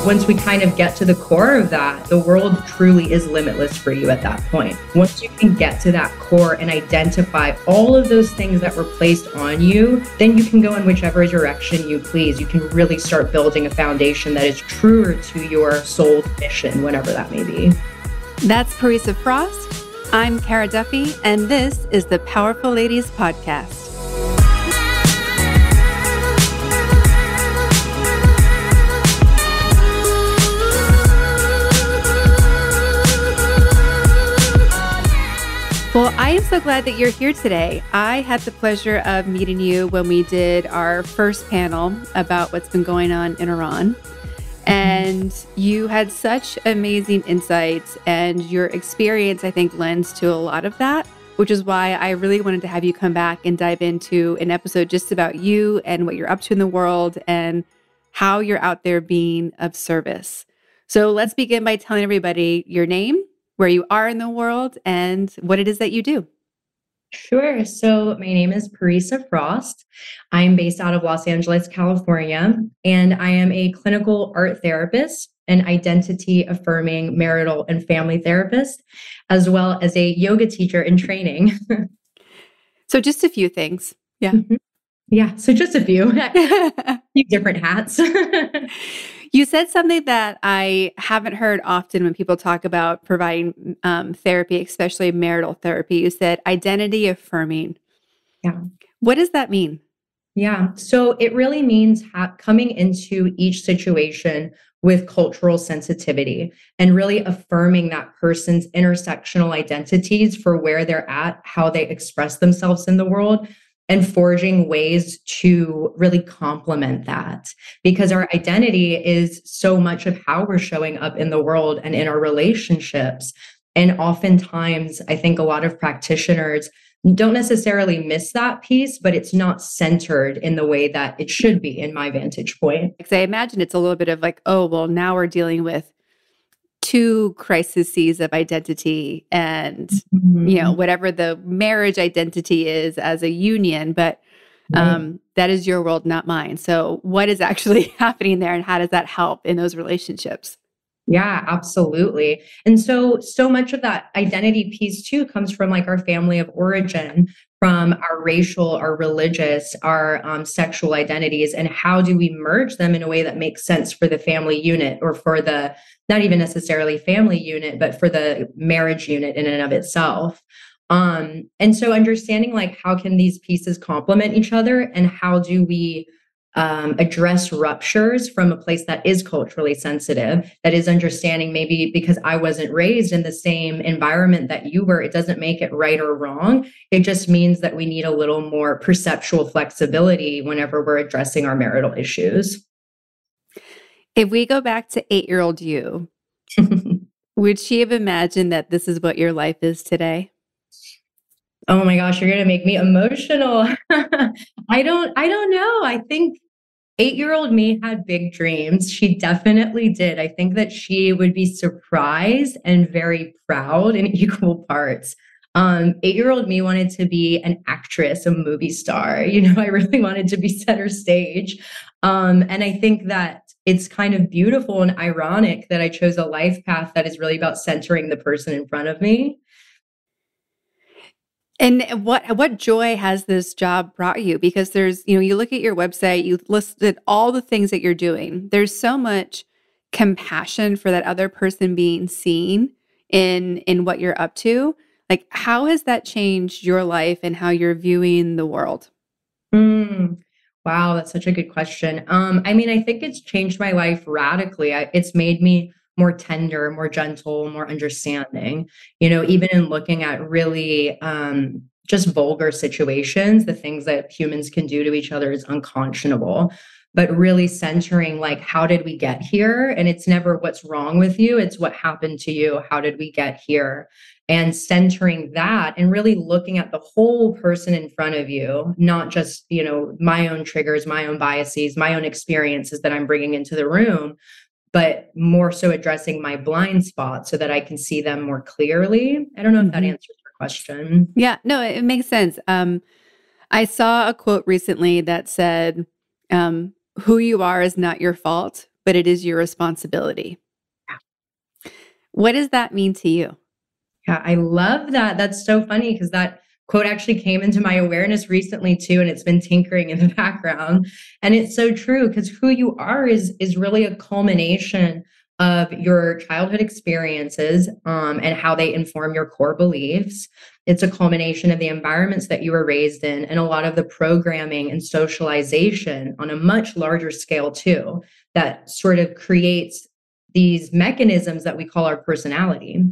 Once we kind of get to the core of that, the world truly is limitless for you at that point. Once you can get to that core and identify all of those things that were placed on you, then you can go in whichever direction you please. You can really start building a foundation that is truer to your soul's mission, whatever that may be. That's Parisa Frost. I'm Cara Duffy, and this is the Powerful Ladies Podcast. Well, I am so glad that you're here today. I had the pleasure of meeting you when we did our first panel about what's been going on in Iran. And you had such amazing insights, and your experience, I think, lends to a lot of that, which is why I really wanted to have you come back and dive into an episode just about you and what you're up to in the world and how you're out there being of service. So let's begin by telling everybody your name, where you are in the world, and what it is that you do. Sure. So my name is Parisa Frost. I'm based out of Los Angeles, California, and I am a clinical art therapist, an identity-affirming marital and family therapist, as well as a yoga teacher in training. So just a few things. Yeah. Mm-hmm. Yeah. So just a few different hats. You said something that I haven't heard often when people talk about providing therapy, especially marital therapy. You said identity affirming. Yeah. What does that mean? Yeah. So it really means coming into each situation with cultural sensitivity and really affirming that person's intersectional identities for where they're at, how they express themselves in the world, and forging ways to really complement that, because our identity is so much of how we're showing up in the world and in our relationships. And oftentimes, I think a lot of practitioners don't necessarily miss that piece, but it's not centered in the way that it should be, in my vantage point. Because I imagine it's a little bit of like, oh, well, now we're dealing with two crises of identity and, whatever the marriage identity is as a union, but that is your world, not mine. So what is actually happening there, and how does that help in those relationships? Yeah, absolutely. And so much of that identity piece too comes from like our family of origin, from our racial, our religious, our sexual identities, and how do we merge them in a way that makes sense for the family unit, or for the, not even necessarily family unit, but for the marriage unit in and of itself. And so understanding like, how can these pieces complement each other, and how do we address ruptures from a place that is culturally sensitive, that is understanding, maybe because I wasn't raised in the same environment that you were, it doesn't make it right or wrong. It just means that we need a little more perceptual flexibility whenever we're addressing our marital issues. If we go back to 8-year-old you, would she have imagined that this is what your life is today? Oh my gosh, you're going to make me emotional. I don't know. I think 8-year-old me had big dreams. She definitely did. I think that she would be surprised and very proud in equal parts. 8-year-old me wanted to be an actress, a movie star. I really wanted to be center stage. And I think that it's kind of beautiful and ironic that I chose a life path that is really about centering the person in front of me. And what joy has this job brought you? Because there's, you look at your website, you listed all the things that you're doing. There's so much compassion for that other person being seen in what you're up to. Like, how has that changed your life and how you're viewing the world? Wow, that's such a good question. I think it's changed my life radically. It's made me more tender, more gentle, more understanding, even in looking at really just vulgar situations, the things that humans can do to each other is unconscionable, but really centering like, how did we get here? And it's never what's wrong with you. It's what happened to you. How did we get here? And centering that and really looking at the whole person in front of you, not just, my own triggers, my own biases, my own experiences that I'm bringing into the room, but more so addressing my blind spots so that I can see them more clearly. I don't know if that answers your question. Yeah, no, it makes sense. I saw a quote recently that said, who you are is not your fault, but it is your responsibility. What does that mean to you? Yeah, I love that. That's so funny because that quote actually came into my awareness recently too, and it's been tinkering in the background. And it's so true because who you are is really a culmination of your childhood experiences and how they inform your core beliefs. It's a culmination of the environments that you were raised in and a lot of the programming and socialization on a much larger scale too, that sort of creates these mechanisms that we call our personality.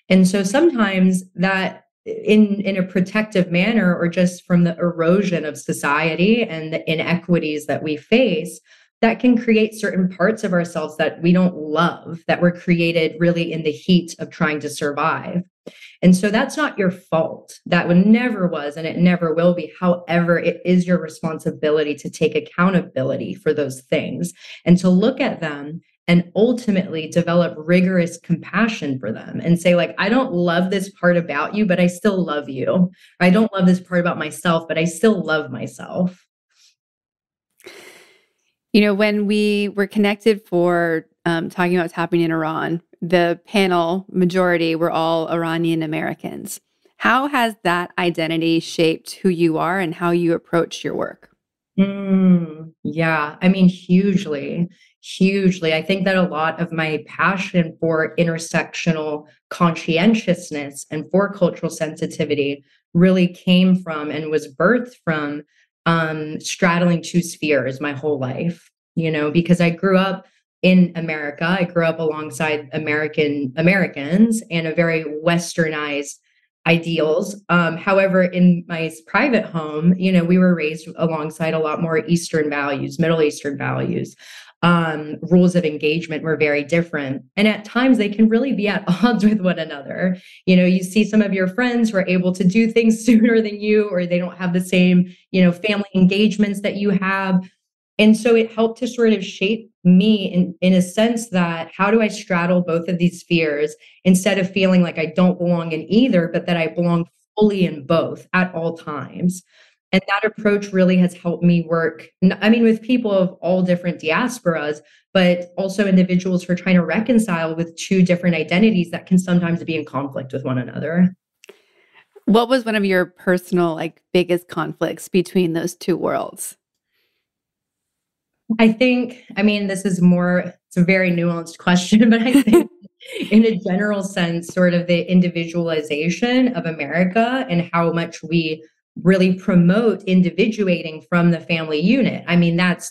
And so sometimes that in a protective manner or just from the erosion of society and the inequities that we face, that can create certain parts of ourselves that we don't love, that were created really in the heat of trying to survive. And so that's not your fault. That one never was, and it never will be. However, it is your responsibility to take accountability for those things and to look at them and ultimately develop rigorous compassion for them and say, like, I don't love this part about you, but I still love you. I don't love this part about myself, but I still love myself. You know, when we were connected for talking about what's happening in Iran, the panel majority were all Iranian-Americans. How has that identity shaped who you are and how you approach your work? Yeah, I mean, hugely, hugely. I think that a lot of my passion for intersectional conscientiousness and for cultural sensitivity really came from and was birthed from straddling two spheres my whole life, because I grew up in America. I grew up alongside Americans and a very westernized ideals. However, in my private home, we were raised alongside a lot more Eastern values, Middle Eastern values. Rules of engagement were very different. And at times they can really be at odds with one another. You see some of your friends who are able to do things sooner than you, or they don't have the same, family engagements that you have. And so it helped to sort of shape me in a sense that how do I straddle both of these spheres instead of feeling like I don't belong in either, but that I belong fully in both at all times. And that approach really has helped me work, I mean, with people of all different diasporas, but also individuals who are trying to reconcile with two different identities that can sometimes be in conflict with one another. What was one of your personal, biggest conflicts between those two worlds? I think, this is it's a very nuanced question, but I think in a general sense, sort of the individualization of America and how much we really promote individuating from the family unit.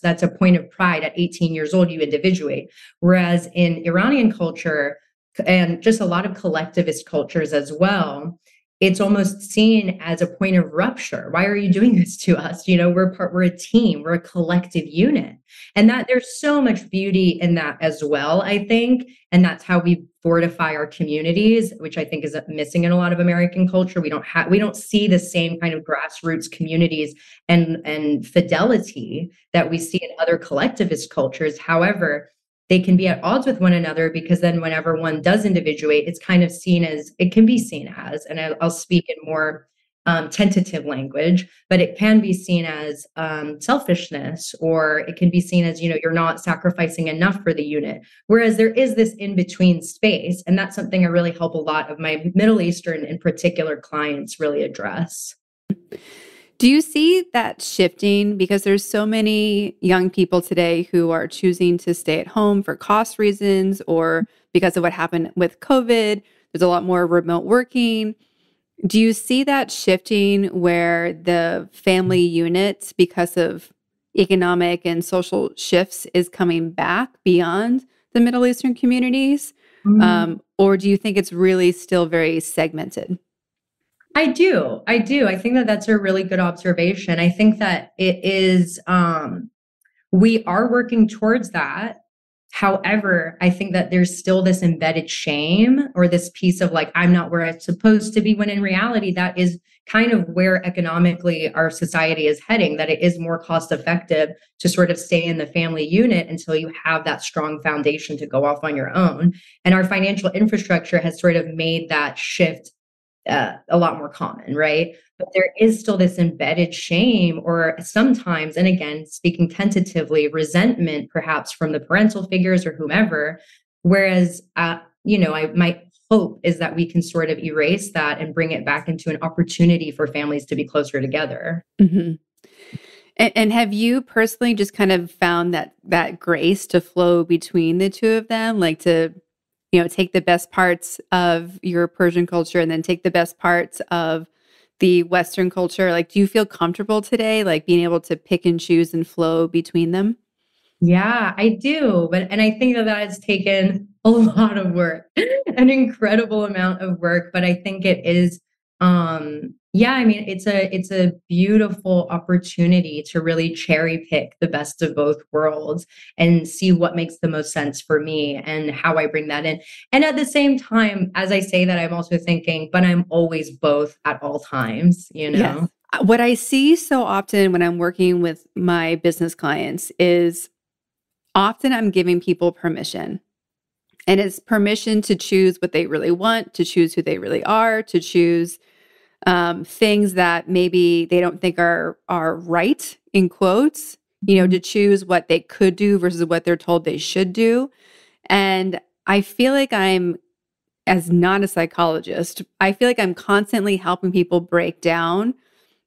That's a point of pride. At 18 years old, you individuate. Whereas in Iranian culture and just a lot of collectivist cultures as well, it's almost seen as a point of rupture. Why are you doing this to us? We're a team, we're a collective unit. And that there's so much beauty in that as well, I think. And that's how we fortify our communities, which I think is missing in a lot of American culture. We don't see the same kind of grassroots communities and fidelity that we see in other collectivist cultures. However, they can be at odds with one another because then whenever one does individuate, it's kind of it can be seen as, and I'll speak in more tentative language, but it can be seen as selfishness, or it can be seen as, you're not sacrificing enough for the unit. Whereas there is this in-between space. And that's something I really help a lot of my Middle Eastern in particular clients really address. Do you see that shifting? Because there's so many young people today who are choosing to stay at home for cost reasons or because of what happened with COVID. There's a lot more remote working. Do you see that shifting where the family unit, because of economic and social shifts, is coming back beyond the Middle Eastern communities? Mm-hmm. Or do you think it's really still very segmented? I do. I think that that's a really good observation. I think that it is, we are working towards that. However, I think that there's still this embedded shame or this piece of I'm not where I'm supposed to be, when in reality, that is kind of where economically our society is heading, that it is more cost effective to sort of stay in the family unit until you have that strong foundation to go off on your own. And our financial infrastructure has sort of made that shift a lot more common, right? But there is still this embedded shame, or sometimes, and again, speaking tentatively, resentment perhaps from the parental figures or whomever. Whereas, my hope is that we can sort of erase that and bring it back into an opportunity for families to be closer together. Mm-hmm. And have you personally just kind of found that grace to flow between the two of them, like to, take the best parts of your Persian culture and then take the best parts of the Western culture? Like, do you feel comfortable today, like being able to pick and choose and flow between them? Yeah, I do. And I think that has taken a lot of work, an incredible amount of work. But I think it is, yeah, I mean, it's a beautiful opportunity to really cherry pick the best of both worlds and see what makes the most sense for me and how I bring that in. And at the same time, as I say that, I'm also thinking, but I'm always both at all times, you Yes. know? What I see so often when I'm working with my business clients is often I'm giving people permission. And it's permission to choose what they really want, to choose who they really are, to choose things that maybe they don't think are right, in quotes, to choose what they could do versus what they're told they should do. And I feel like as not a psychologist, I feel like I'm constantly helping people break down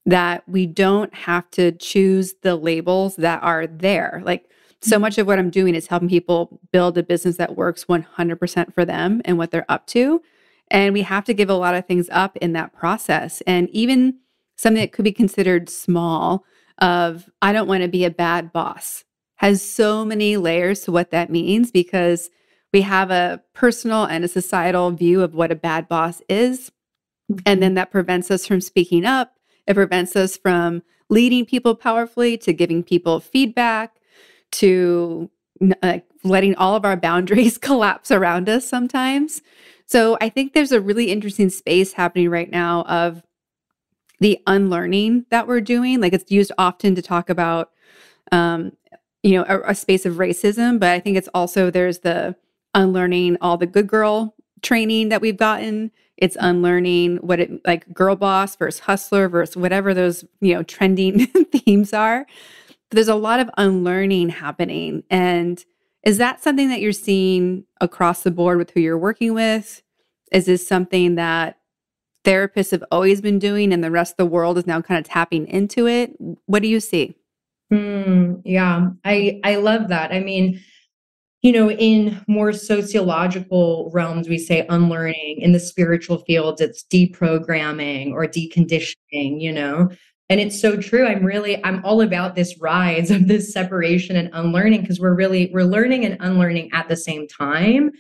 that we don't have to choose the labels that are there. Like, so much of what I'm doing is helping people build a business that works 100% for them and what they're up to. And we have to give a lot of things up in that process. And even something that could be considered small of, I don't want to be a bad boss, has so many layers to what that means, because we have a personal and a societal view of what a bad boss is. And then that prevents us from speaking up. It prevents us from leading people powerfully, to giving people feedback, to letting all of our boundaries collapse around us sometimes. So I think there's a really interesting space happening right now of the unlearning that we're doing. Like, it's used often to talk about, a space of racism, but I think it's also, there's the unlearning all the good girl training that we've gotten. It's unlearning what it, like, girl boss versus hustler versus whatever those, trending themes are. But there's a lot of unlearning happening. And is that something that you're seeing across the board with who you're working with? Is this something that therapists have always been doing and the rest of the world is now kind of tapping into it? What do you see? Yeah, I love that. I mean, in more sociological realms, we say unlearning. In the spiritual fields, it's deprogramming or deconditioning. And it's so true. I'm all about this rise of this separation and unlearning, because we're learning and unlearning at the same time.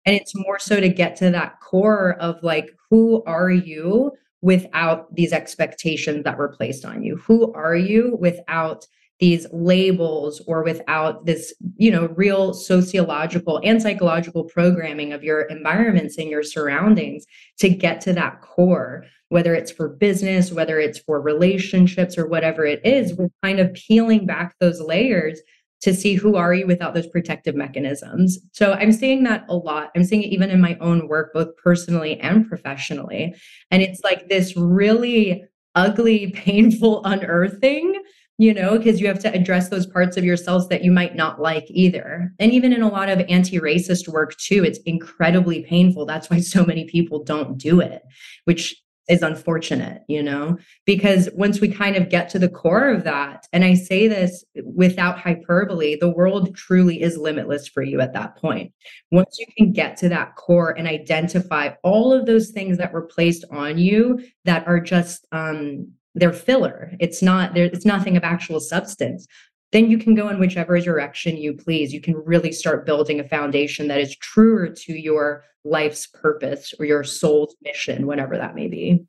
And it's more so to get to that core of, like, who are you without these expectations that were placed on you? Who are you without these labels, or without this, real sociological and psychological programming of your environments and your surroundings, to get to that core, whether it's for business, whether it's for relationships, or whatever it is. We're kind of peeling back those layers to see who are you without those protective mechanisms. So I'm seeing that a lot. I'm seeing it even in my own work, both personally and professionally. And it's like this really ugly, painful unearthing, because you have to address those parts of yourselves that you might not like either. And even in a lot of anti-racist work too, it's incredibly painful. That's why so many people don't do it, which is unfortunate, because once we kind of get to the core of that, and I say this without hyperbole, the world truly is limitless for you at that point. Once you can get to that core and identify all of those things that were placed on you that are just, they're filler. It's nothing of actual substance. Then you can go in whichever direction you please. You can really start building a foundation that is truer to your life's purpose or your soul's mission, whatever that may be.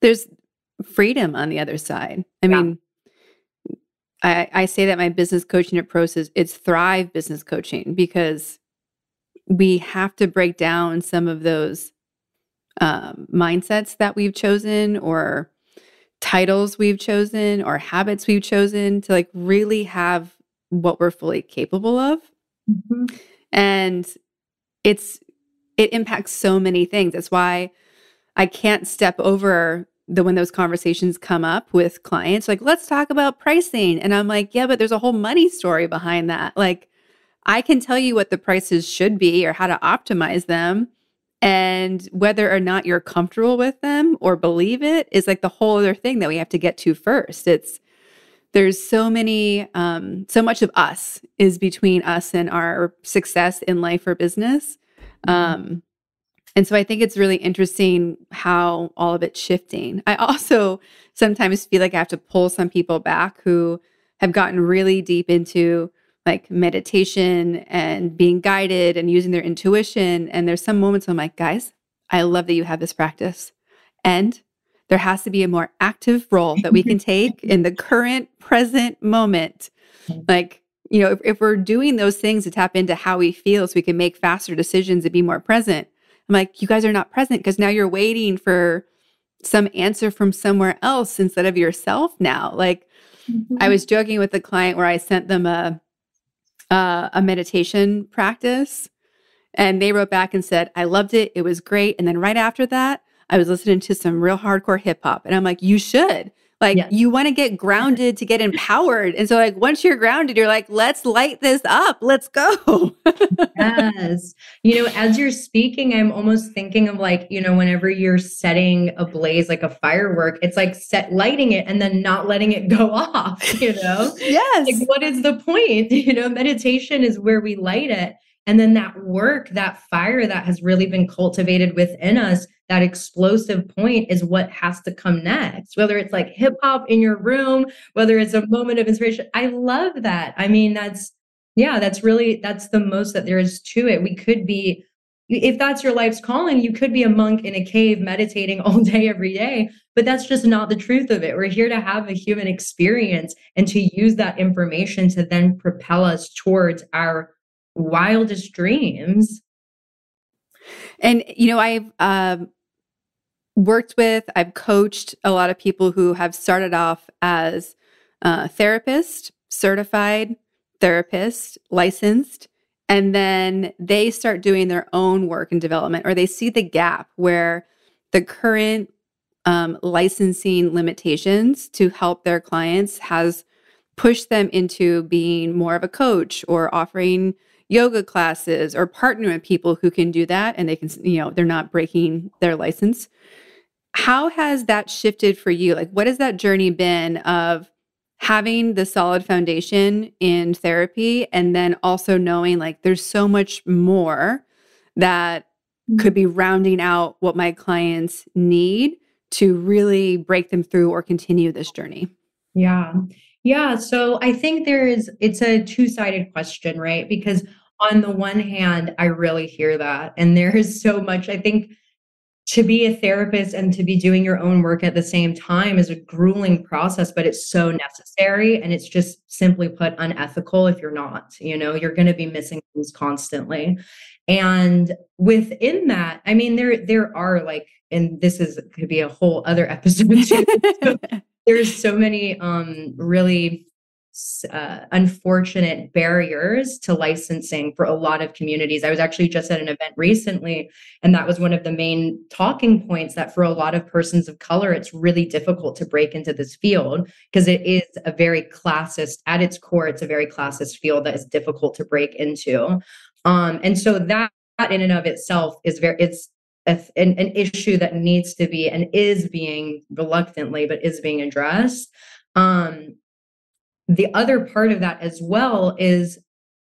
There's freedom on the other side. I mean, I say that my business coaching approach it's Thrive business coaching, because we have to break down some of those mindsets that we've chosen, or titles we've chosen, or habits we've chosen, to, like, really have what we're fully capable of. And it impacts so many things. That's why I can't step over when those conversations come up with clients, like, let's talk about pricing. And I'm like, yeah, but there's a whole money story behind that. Like, I can tell you what the prices should be or how to optimize them. And whether or not you're comfortable with them or believe it is like the whole other thing that we have to get to first. There's so much of us is between us and our success in life or business. And so I think it's really interesting how all of it's shifting. I also sometimes feel like I have to pull some people back who have gotten really deep into like meditation and being guided and using their intuition. And there's some moments I'm like, guys, I love that you have this practice. And there has to be a more active role that we can take in the current present moment. Like, if we're doing those things to tap into how we feel so we can make faster decisions and be more present, I'm like, you guys are not present because now you're waiting for some answer from somewhere else instead of yourself now. Like, I was joking with the client where I sent them a meditation practice and they wrote back and said, I loved it. It was great. And then right after that, I was listening to some real hardcore hip hop. And I'm like, you should. Like, you want to get grounded to get empowered. And so like, once you're grounded, you're like, let's light this up. Let's go. Yes. As you're speaking, I'm almost thinking of like, whenever you're setting ablaze like a firework, it's like lighting it and then not letting it go off, Yes. Like, what is the point? Meditation is where we light it. And then that work, that fire that has really been cultivated within us, that explosive point is what has to come next, whether it's like hip hop in your room, whether it's a moment of inspiration. I love that. I mean, that's the most that there is to it. We could be, if that's your life's calling, you could be a monk in a cave meditating all day, every day, but that's just not the truth of it. We're here to have a human experience and to use that information to then propel us towards our wildest dreams. And, I've I've coached a lot of people who have started off as therapists, certified therapist, licensed, and then they start doing their own work and development, or they see the gap where the current licensing limitations to help their clients has pushed them into being more of a coach or offering yoga classes or partnering with people who can do that and they can, they're not breaking their license. How has that shifted for you? Like, what has that journey been of having the solid foundation in therapy and then also knowing like there's so much more that could be rounding out what my clients need to really break them through or continue this journey? Yeah. Yeah. So I think it's a two-sided question, right? Because on the one hand, I really hear that. And there is so much, I think, to be a therapist and to be doing your own work at the same time is a grueling process, but it's so necessary. And it's just simply put unethical if you're not, you're going to be missing things constantly. And within that, I mean, there are like, and could be a whole other episode too. So there's so many really unfortunate barriers to licensing for a lot of communities. I was actually just at an event recently, and that was one of the main talking points, that for a lot of persons of color, it's really difficult to break into this field because it is a very classist, at its core, it's a very classist field that is difficult to break into. And so that in and of itself is it's an issue that needs to be and is being reluctantly, but is being addressed. The other part of that as well is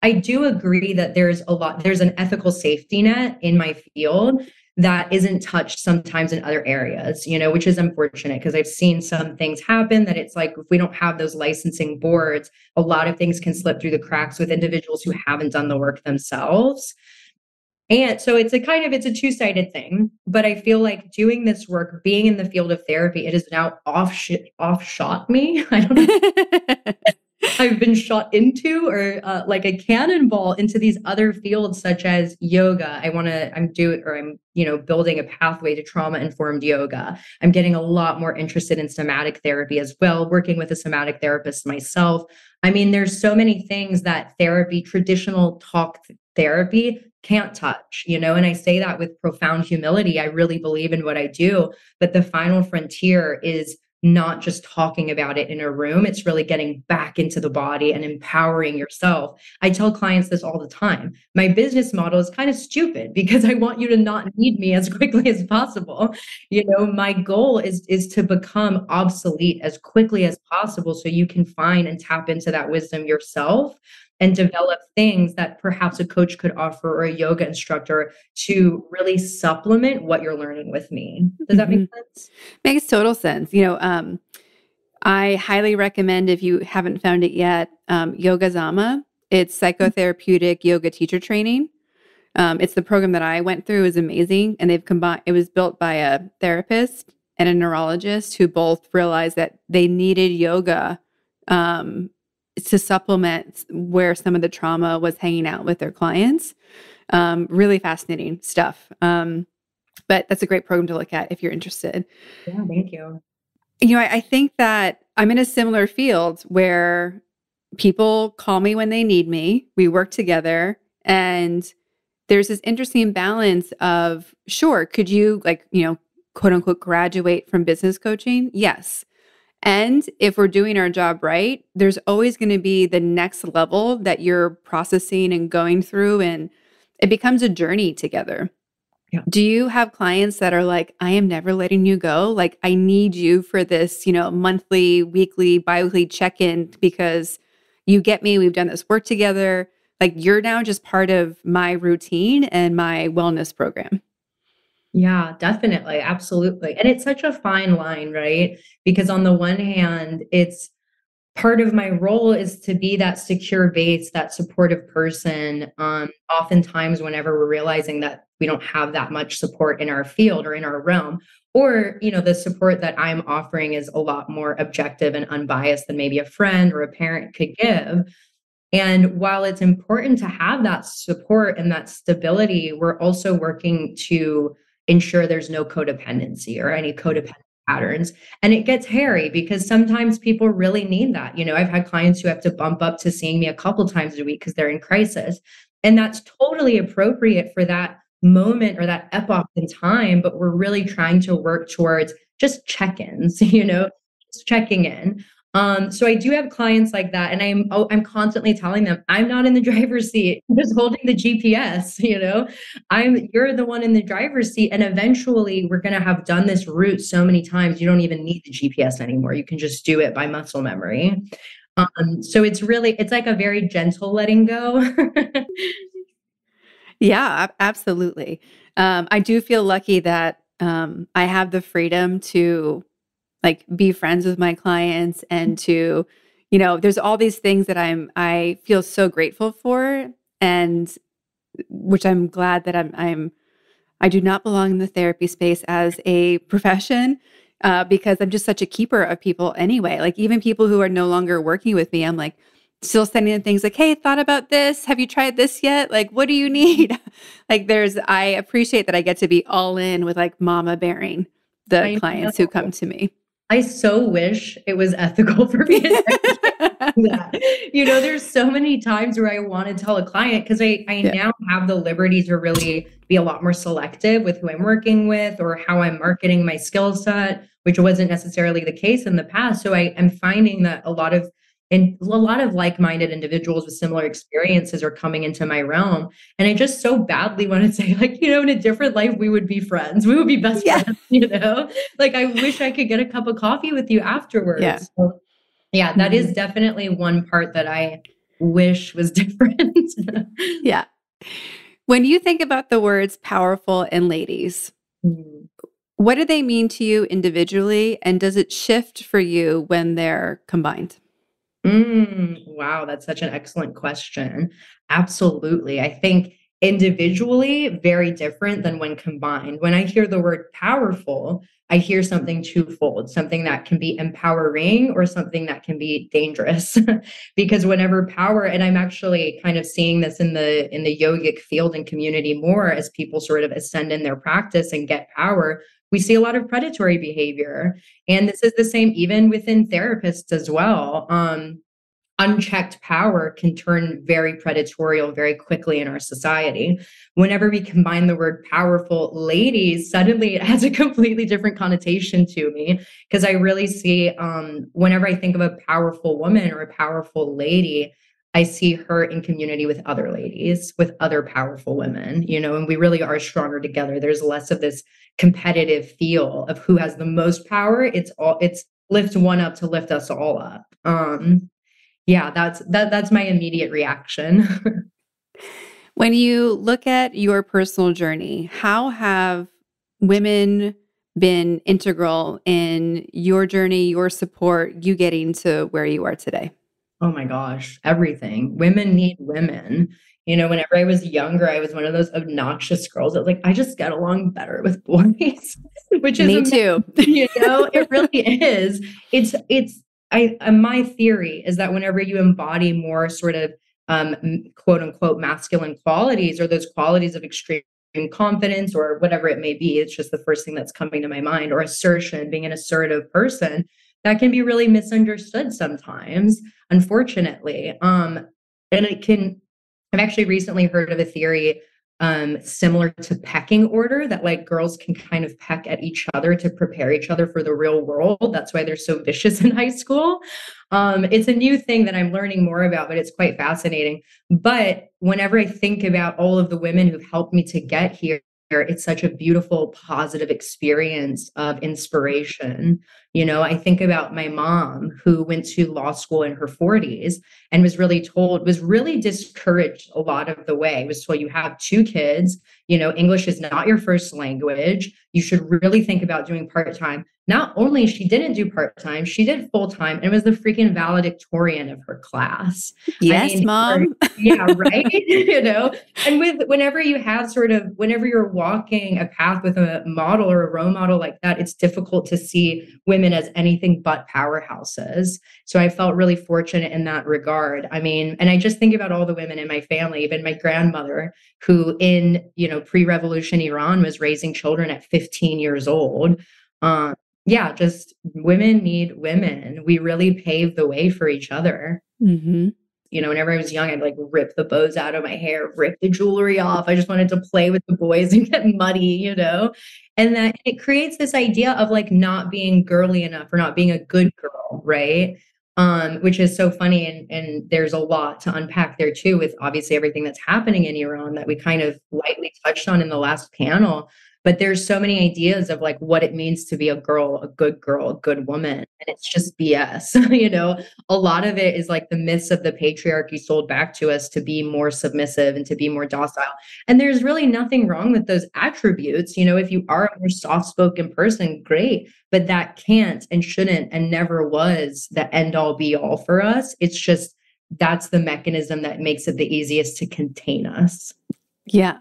I do agree that there's an ethical safety net in my field that isn't touched sometimes in other areas, which is unfortunate because I've seen some things happen that it's like, if we don't have those licensing boards, a lot of things can slip through the cracks with individuals who haven't done the work themselves. And so it's a two-sided thing, but I feel like doing this work, being in the field of therapy, it has now offshot me. I don't know. I've been shot into, or like a cannonball into these other fields such as yoga. I'm building a pathway to trauma-informed yoga. I'm getting a lot more interested in somatic therapy as well, working with a somatic therapist myself. I mean, there's so many things that traditional talk therapy can't touch, and I say that with profound humility. I really believe in what I do, but the final frontier is not just talking about it in a room. It's really getting back into the body and empowering yourself. I tell clients this all the time. My business model is kind of stupid because I want you to not need me as quickly as possible. My goal is to become obsolete as quickly as possible so you can find and tap into that wisdom yourself and develop things that perhaps a coach could offer or a yoga instructor to really supplement what you're learning with me. Does that make sense? Makes total sense. I highly recommend, if you haven't found it yet, Yoga Zama. It's psychotherapeutic yoga teacher training. It's the program that I went through. It was amazing. And it was built by a therapist and a neurologist who both realized that they needed yoga to supplement where some of the trauma was hanging out with their clients. Really fascinating stuff. But that's a great program to look at if you're interested. Yeah, thank you. I think that I'm in a similar field where people call me when they need me. We work together, and there's this interesting balance of, sure, could you quote unquote graduate from business coaching? Yes. And if we're doing our job right, there's always going to be the next level that you're processing and going through, and it becomes a journey together. Yeah. Do you have clients that are like, I am never letting you go? Like, I need you for this, monthly, weekly, biweekly check-in because you get me, we've done this work together. Like, you're now just part of my routine and my wellness program. Yeah, definitely. Absolutely. And it's such a fine line, right? Because on the one hand, it's part of my role is to be that secure base, that supportive person. Oftentimes, whenever we're realizing that we don't have that much support in our field or in our realm, or, the support that I'm offering is a lot more objective and unbiased than maybe a friend or a parent could give. And while it's important to have that support and that stability, we're also working to ensure there's no codependency or any codependent patterns. And it gets hairy because sometimes people really need that. I've had clients who have to bump up to seeing me a couple times a week because they're in crisis. And that's totally appropriate for that moment or that epoch in time. But we're really trying to work towards just check-ins, just checking in. So I do have clients like that, and I'm constantly telling them, I'm not in the driver's seat. I'm just holding the GPS, you're the one in the driver's seat. And eventually we're going to have done this route so many times, you don't even need the GPS anymore. You can just do it by muscle memory. So it's like a very gentle letting go. Yeah, absolutely. I do feel lucky that I have the freedom to be friends with my clients and to, there's all these things that I feel so grateful for, and which I'm glad that I do not belong in the therapy space as a profession because I'm just such a keeper of people anyway. Like, even people who are no longer working with me, I'm still sending them things like, hey, thought about this? Have you tried this yet? Like, what do you need? I appreciate that I get to be all in with mama bearing the clients who come to me. I so wish it was ethical for me to that. There's so many times where I want to tell a client, because I now have the liberty to really be a lot more selective with who I'm working with or how I'm marketing my skill set, which wasn't necessarily the case in the past. So I am finding that a lot of like-minded individuals with similar experiences are coming into my realm. And I just so badly want to say, in a different life, we would be friends. We would be best friends, I wish I could get a cup of coffee with you afterwards. Yeah. So, yeah, that is definitely one part that I wish was different. Yeah. When you think about the words powerful and ladies, what do they mean to you individually? And does it shift for you when they're combined? Wow, that's such an excellent question. Absolutely. I think individually, very different than when combined. When I hear the word powerful, I hear something twofold, something that can be empowering or something that can be dangerous. Because whenever power, and I'm actually kind of seeing this in the yogic field and community more as people sort of ascend in their practice and get power, we see a lot of predatory behavior. And this is the same even within therapists as well. unchecked power can turn very predatory very quickly in our society. Whenever we combine the word powerful ladies, suddenly it has a completely different connotation to me, because I really see, whenever I think of a powerful woman or a powerful lady, I see her in community with other ladies, with other powerful women, and we really are stronger together. There's less of this competitive feel of who has the most power. It's lift one up to lift us all up. Yeah, that's my immediate reaction. When you look at your personal journey, how have women been integral in your journey, your support, you getting to where you are today? Oh my gosh, everything. Women need women. Whenever I was younger, I was one of those obnoxious girls that was like, I just get along better with boys, which is Me too. it really is. My theory is that whenever you embody more sort of quote unquote masculine qualities, or those qualities of extreme confidence or whatever it may be, it's just the first thing that's coming to my mind, or assertion, being an assertive person, that can be really misunderstood sometimes, unfortunately. And I've actually recently heard of a theory similar to pecking order, that like girls can kind of peck at each other to prepare each other for the real world. That's why they're so vicious in high school. It's a new thing that I'm learning more about, but it's quite fascinating. But whenever I think about all of the women who've helped me to get here, it's such a beautiful, positive experience of inspiration. I think about my mom, who went to law school in her 40s and was really discouraged a lot of the way. Was told, you have 2 kids, English is not your first language. You should really think about doing part-time. Not only she didn't do part-time, she did full-time and was the freaking valedictorian of her class. Yes, Mom. Yeah, right. And whenever you're walking a path with a model or a role model like that, it's difficult to see women as anything but powerhouses. So I felt really fortunate in that regard. And I just think about all the women in my family, even my grandmother, who in, pre-revolution Iran was raising children at 15 years old. Yeah, just women need women. We really pave the way for each other. Mm-hmm. Whenever I was young, I'd like rip the bows out of my hair, rip the jewelry off. I just wanted to play with the boys and get muddy, and that it creates this idea of like not being girly enough or not being a good girl, right? Which is so funny. And there's a lot to unpack there too, with obviously everything that's happening in Iran that we kind of lightly touched on in the last panel. But there's so many ideas of like what it means to be a girl, a good woman. And it's just BS. A lot of it is like the myths of the patriarchy sold back to us to be more submissive and to be more docile. And there's really nothing wrong with those attributes. If you are a more soft-spoken person, great. But that can't and shouldn't and never was the end all be all for us. It's just that's the mechanism that makes it the easiest to contain us. Yeah.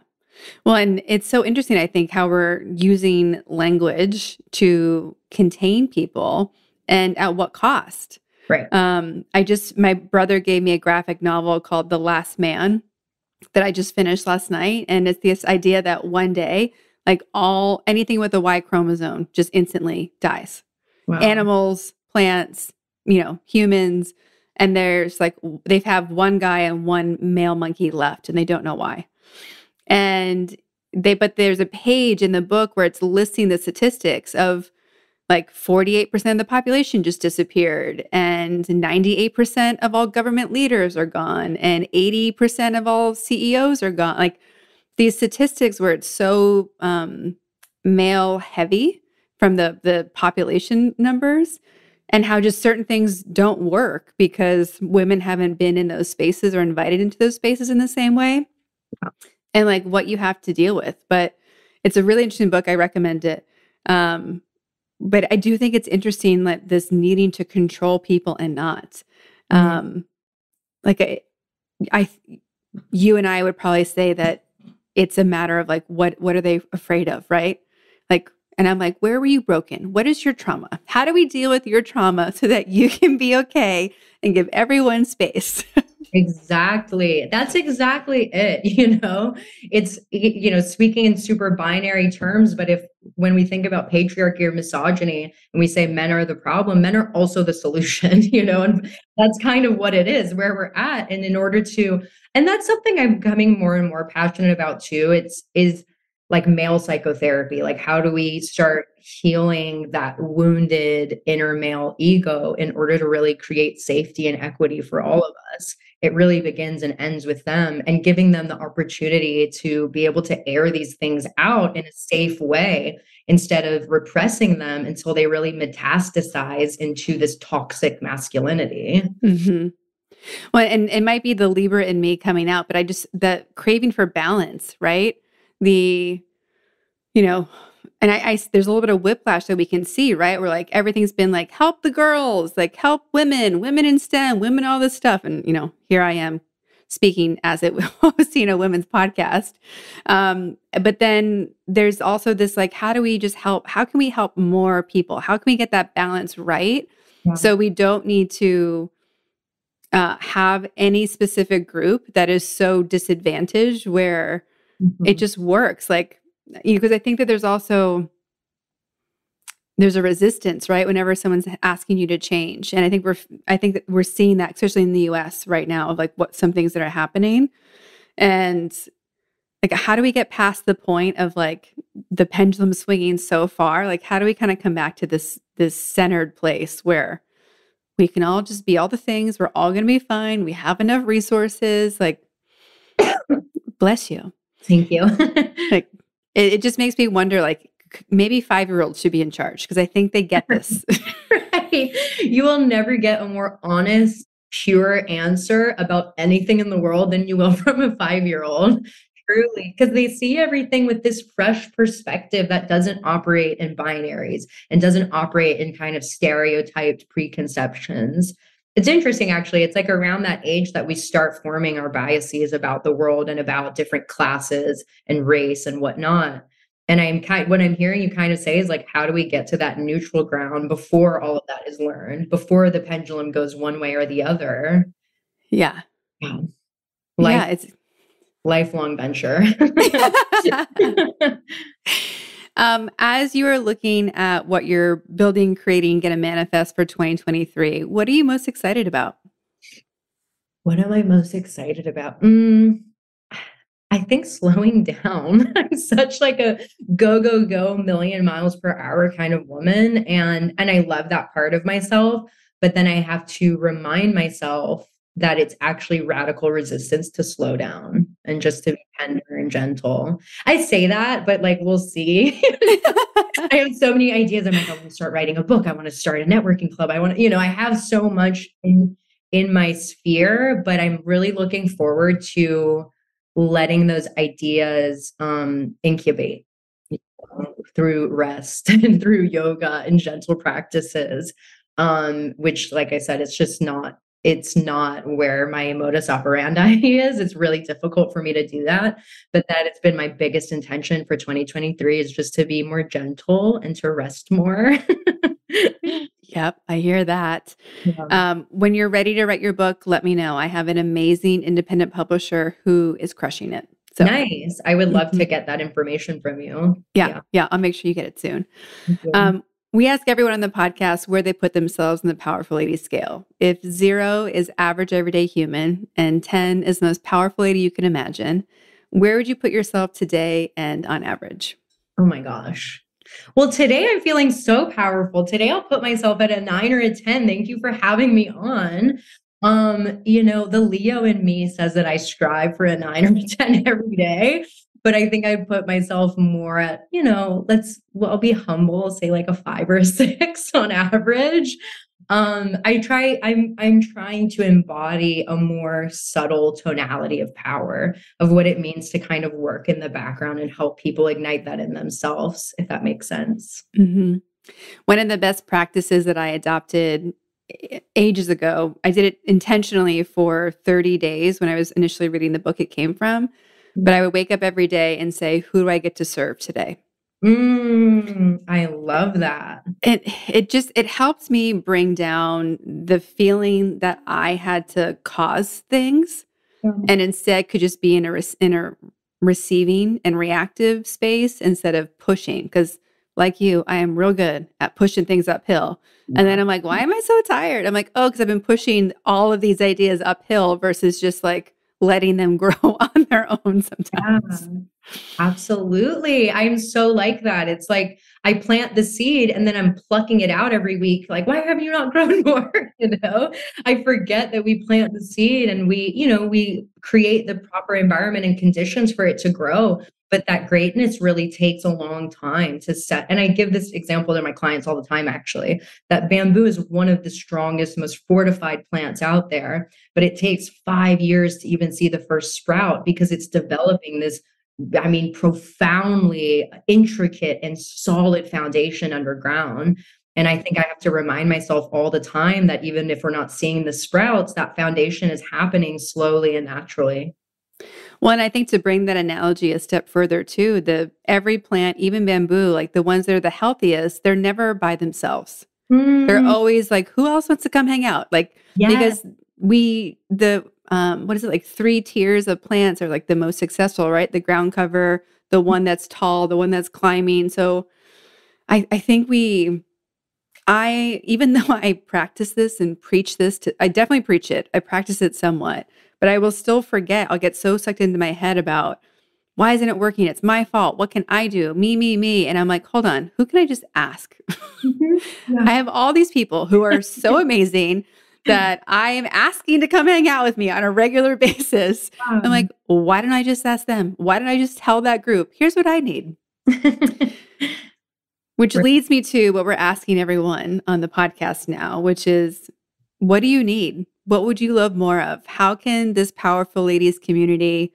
Well, and it's so interesting, I think, how we're using language to contain people and at what cost. Right. My brother gave me a graphic novel called The Last Man that I just finished last night. And it's this idea that one day, like anything with a Y chromosome just instantly dies. Wow. Animals, plants, humans. And there's like, they have one guy and one male monkey left and they don't know why. But there's a page in the book where it's listing the statistics of like 48% of the population just disappeared and 98% of all government leaders are gone and 80% of all CEOs are gone. Like these statistics where it's so male heavy from the population numbers, and how just certain things don't work because women haven't been in those spaces or invited into those spaces in the same way. And like what you have to deal with. But it's a really interesting book. I recommend it. But I do think it's interesting, like this needing to control people and not. You and I would probably say that it's a matter of like, what are they afraid of, right? Like, and I'm like, where were you broken? What is your trauma? How do we deal with your trauma so that you can be okay and give everyone space? Exactly. That's exactly it. It's, speaking in super binary terms, but if when we think about patriarchy or misogyny and we say men are the problem, men are also the solution, and that's kind of what it is, where we're at. And in order to, and that's something I'm becoming more and more passionate about too. Is like male psychotherapy. Like, how do we start healing that wounded inner male ego in order to really create safety and equity for all of us? It really begins and ends with them, and giving them the opportunity to be able to air these things out in a safe way instead of repressing them until they really metastasize into this toxic masculinity. Mm-hmm. Well, and it might be the Libra in me coming out, but the craving for balance, right? And there's a little bit of whiplash that we can see, right? Where like everything's been like, help the girls, like help women in STEM, women, all this stuff. And, here I am speaking as it was, a women's podcast. But then there's also this, like, how can we help more people? How can we get that balance right? Yeah. So we don't need to have any specific group that is so disadvantaged where it just works. Like, because I think that there's a resistance, right? Whenever someone's asking you to change. And I think that we're seeing that, especially in the US right now, of like some things that are happening. And like, how do we get past the point of like the pendulum swinging so far? Like, how do we kind of come back to this centered place where we can all just be all the things, we're all going to be fine, we have enough resources, like, bless you. Thank you. Like, it just makes me wonder, like, maybe 5-year-olds should be in charge because I think they get this. Right. You will never get a more honest, pure answer about anything in the world than you will from a 5-year-old. Truly, because they see everything with this fresh perspective that doesn't operate in binaries and doesn't operate in kind of stereotyped preconceptions. It's interesting, actually. It's like around that age that we start forming our biases about the world and about different classes and race and whatnot. And what I'm hearing you kind of say is like, how do we get to that neutral ground before all of that is learned, before the pendulum goes one way or the other? Yeah. It's lifelong venture. As you are looking at what you're building, creating, going to manifest for 2023, what are you most excited about? What am I most excited about? I think slowing down. I'm such like a go, go, go, million miles per hour kind of woman. And I love that part of myself. But then I have to remind myself that it's actually radical resistance to slow down and just to be tender and gentle. I say that, but like, we'll see. I have so many ideas. I'm like, I want to start writing a book. I want to start a networking club. I have so much in my sphere, but I'm really looking forward to letting those ideas incubate through rest and through yoga and gentle practices, which, like I said, it's not where my modus operandi is. It's really difficult for me to do that, but that it's been my biggest intention for 2023 is just to be more gentle and to rest more. Yep, I hear that. Yeah. When you're ready to write your book, let me know. I have an amazing independent publisher who is crushing it. So nice. I would love to get that information from you. Yeah. I'll make sure you get it soon. We ask everyone on the podcast where they put themselves in the powerful lady scale. If 0 is average everyday human and 10 is the most powerful lady you can imagine, where would you put yourself today and on average? Oh my gosh. Well, today I'm feeling so powerful. Today I'll put myself at a 9 or a 10. Thank you for having me on. The Leo in me says that I strive for a 9 or a 10 every day. But I think I'd put myself more at, I'll be humble, say like a 5 or a 6 on average. I'm trying to embody a more subtle tonality of power of what it means to kind of work in the background and help people ignite that in themselves, if that makes sense. Mm-hmm. One of the best practices that I adopted ages ago, I did it intentionally for 30 days when I was initially reading the book it came from. But I would wake up every day and say, who do I get to serve today? I love that. It helps me bring down the feeling that I had to cause things and instead could just be in a receiving and reactive space instead of pushing. Because like you, I am real good at pushing things uphill. And then I'm like, why am I so tired? I'm like, oh, because I've been pushing all of these ideas uphill versus just like letting them grow on their own sometimes. Yeah. Absolutely. I'm so like that. It's like I plant the seed and then I'm plucking it out every week. Like, why have you not grown more? I forget that we plant the seed and we create the proper environment and conditions for it to grow. But that greatness really takes a long time to set. And I give this example to my clients all the time, actually, that bamboo is one of the strongest, most fortified plants out there. But it takes 5 years to even see the first sprout because it's developing this profoundly intricate and solid foundation underground. And I think I have to remind myself all the time that even if we're not seeing the sprouts, that foundation is happening slowly and naturally. Well, and I think to bring that analogy a step further too, every plant, even bamboo, like the ones that are the healthiest, they're never by themselves. They're always like, who else wants to come hang out? Like, because what is it, like 3 tiers of plants are like the most successful, right? The ground cover, the one that's tall, the one that's climbing. So I think even though I practice this and preach this I definitely preach it. I practice it somewhat, but I will still forget. I'll get so sucked into my head about why isn't it working? It's my fault. What can I do? Me. And I'm like, hold on, who can I just ask? Yeah. I have all these people who are so amazing that I am asking to come hang out with me on a regular basis. I'm like, why don't I just ask them? Why don't I just tell that group, here's what I need? Which leads me to what we're asking everyone on the podcast now, which is, what do you need? What would you love more of? How can this powerful ladies community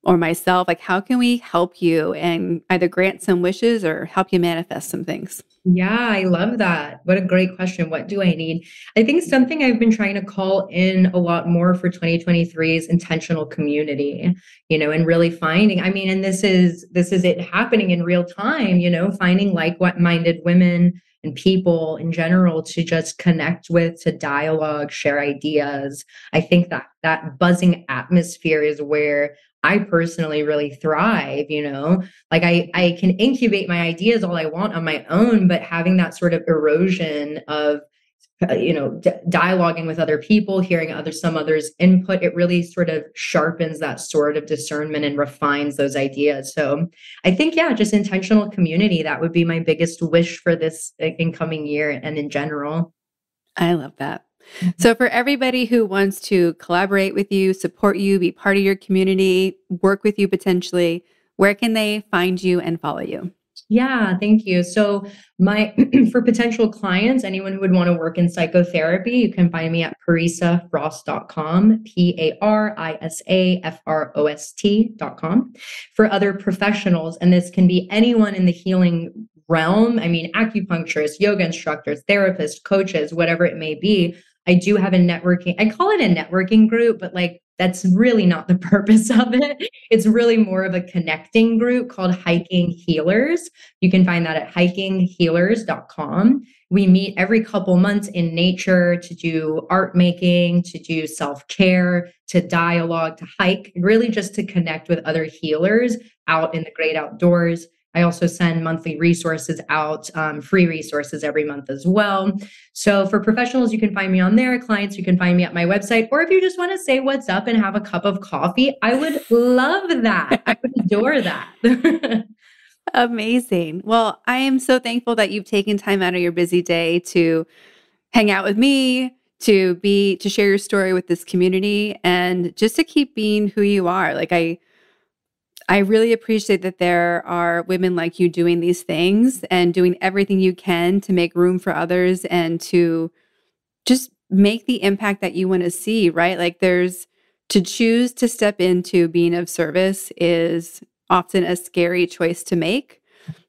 or myself, like how can we help you and either grant some wishes or help you manifest some things? Yeah, I love that. What a great question. What do I need? I think something I've been trying to call in a lot more for 2023 is intentional community, and really finding, and this is it happening in real time, finding like-minded women and people in general to just connect with, to dialogue, share ideas. I think that buzzing atmosphere is where I personally really thrive, like I can incubate my ideas all I want on my own, but having that sort of erosion of, dialoguing with other people, hearing some others' input, it really sort of sharpens that sort of discernment and refines those ideas. So I think, just intentional community, that would be my biggest wish for this incoming year and in general. I love that. So for everybody who wants to collaborate with you, support you, be part of your community, work with you potentially, where can they find you and follow you? Yeah, thank you. So for potential clients, anyone who would want to work in psychotherapy, you can find me at parisafrost.com, parisafrost.com. For other professionals, and this can be anyone in the healing realm, acupuncturists, yoga instructors, therapists, coaches, whatever it may be, I do have a networking, I call it a networking group, but that's really not the purpose of it. It's really more of a connecting group called Hiking Healers. You can find that at hikinghealers.com. We meet every couple months in nature to do art making, to do self-care, to dialogue, to hike, really just to connect with other healers out in the great outdoors. I also send monthly resources out, free resources every month as well. So for professionals, you can find me on there. Clients, you can find me at my website. Or if you just want to say what's up and have a cup of coffee, I would love that. I would adore that. Amazing. Well, I am so thankful that you've taken time out of your busy day to hang out with me, to share your story with this community, and just to keep being who you are. Like I really appreciate that there are women like you doing these things and doing everything you can to make room for others and to just make the impact that you want to see, right? Like to choose to step into being of service is often a scary choice to make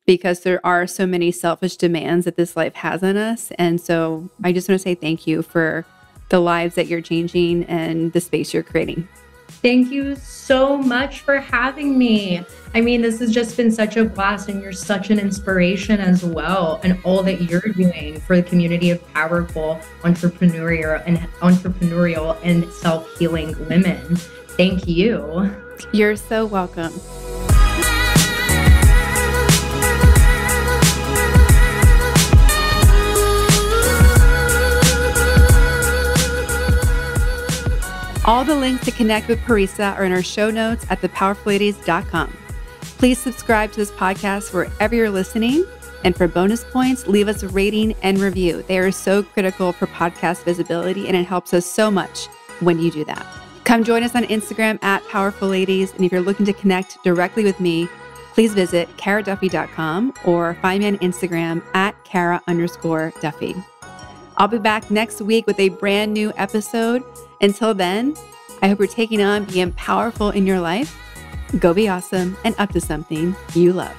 because there are so many selfish demands that this life has on us. And so I just want to say thank you for the lives that you're changing and the space you're creating. Thank you so much for having me. This has just been such a blast, and you're such an inspiration as well, and all that you're doing for the community of powerful entrepreneurial and self-healing women. Thank you. You're so welcome. All the links to connect with Parisa are in our show notes at thepowerfulladies.com. Please subscribe to this podcast wherever you're listening. And for bonus points, leave us a rating and review. They are so critical for podcast visibility, and it helps us so much when you do that. Come join us on Instagram at Powerful Ladies. And if you're looking to connect directly with me, please visit karaduffy.com or find me on Instagram at Kara_Duffy. I'll be back next week with a brand new episode. Until then, I hope you're taking on being powerful in your life. Go be awesome and up to something you love.